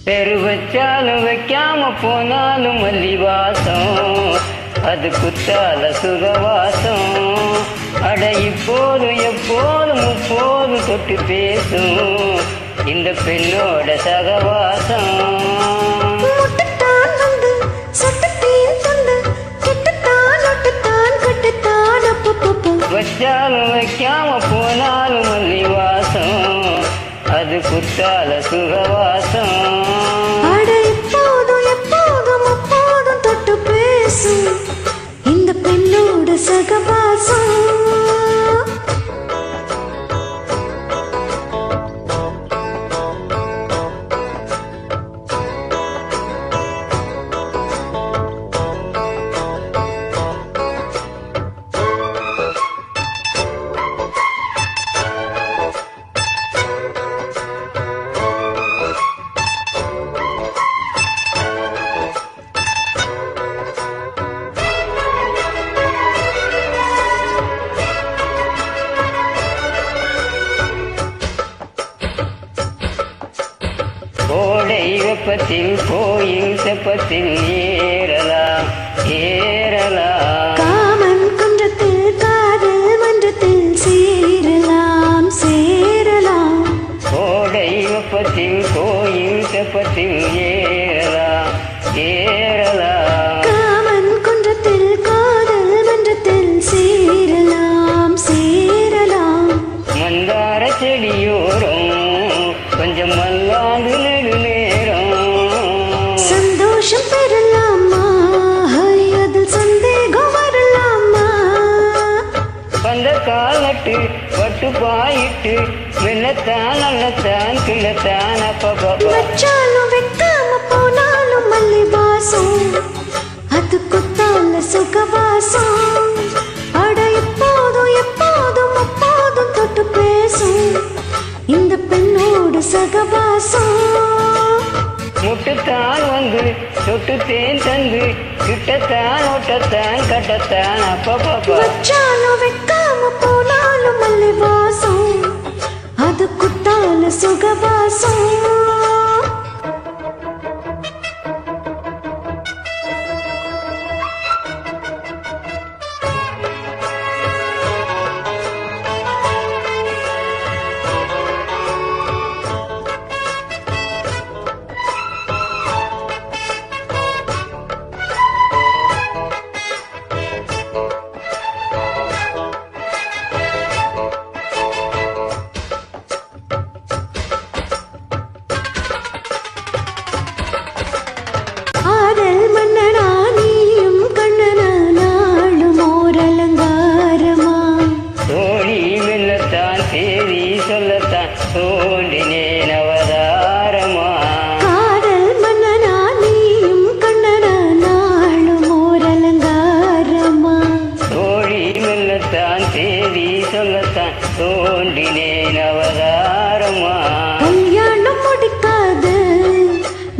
பெரு வச்சாலும் வைக்காம போனாலும் மல்லி வாசம், அது குத்தால சுகவாசம். அட இப்போதும் எப்போதும் முப்போதும் தொட்டு பேசும் இந்த பெண்ணோட சகவாசம். வச்சாலும் வைக்காம போனாலும் மல்லி வாசம், அது குத்தால சுகவாசம். எப்போதும் எப்போதும் அப்போதும் தொட்டு பேசும் இந்த பெண்ணோட சகவாசம். கோடை வெப்பத்தில் கோயில் செப்பத்தில் ஏறலாம் ஏறலாம். காமன் குன்றத்தில் காதல் மன்றத்தில் சேரலாம் சேரலாம். கோடை வெப்பத்தில் கோயில் செப்பத்தில் ஏறலாம் ஏறலாம். காமன் குன்றத்தில் காதல் மன்றத்தில் சேரலாம் சேரலாம். மந்தார செடியோரம் கொஞ்சம் மல்லாந்து நெடுநேரம் சந்தோஷம் பெறலாமா, அதில் சந்தேகம் வரலாமா? வந்த கால் நட்டு பட்டு பாயிட்டு மெல்லத்தான் நல்லத்தான் கிள்ளத்தான் அப்பப்பா. வச்சாலும் வைக்காம போனாலும் மல்லி வாசம், அது குத்தால சுகவாசம். அட எப்போதும் எப்போதும் அப்போதும் தொட்டு பேசும் இந்த பெண்ணோடு சகவாசம். முட்டுத்தான் வந்து தொட்டு தேன் தந்து கிட்டத்தான் ஒட்டத்தான் கட்டத்தான் அப்பப்பா. வச்சாலும் வைக்காம போனாலும் மல்லி வாசம், அது குத்தால சுகவாசம். சொல்லத்தான் தோன்றினேன் அவதாரமா. காதல் மன்னனா நீயும் கண்ணனா நாளும் ஓர் அலங்காரமா. தோழி மெல்லத்தான் தேதி சொல்லத்தான் தோன்றினேன் அவதாரமா. கல்யாணம் முடிக்காது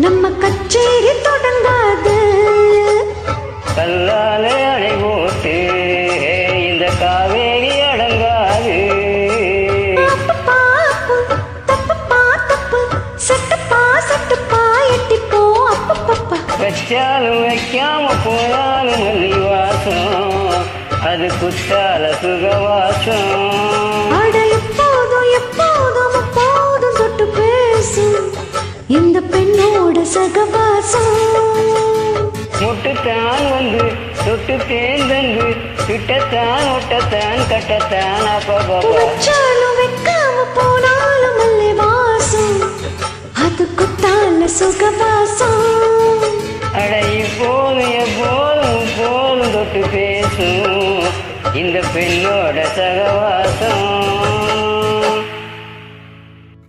நம்ம கச்சேரி தொடங்காது. கல்லால அணை போட்டு இந்த காவேரி அடங்காது. வச்சாலும் வைக்காம போனாலும் மல்லி வாசம், அது குத்தால சுகவாசம். அட எப்போதும் எப்போதும் அப்போதும் தொட்டு பேசும் இந்த பெண்ணோட சகவாசம். முட்டுத்தான் வந்து தொட்டு தேர்ந்தந்து கிட்டத்தான் ஒட்டத்தான் கட்டத்தான் அப்பப்பா. வச்சாலும் வைக்காம போனாலும் மல்லி வாசம், அது குத்தால சுகவாசம். அட இப்போதும் எப்போதும் போதும் தொட்டு பேசும் இந்த பெண்ணோட சகவாசம்.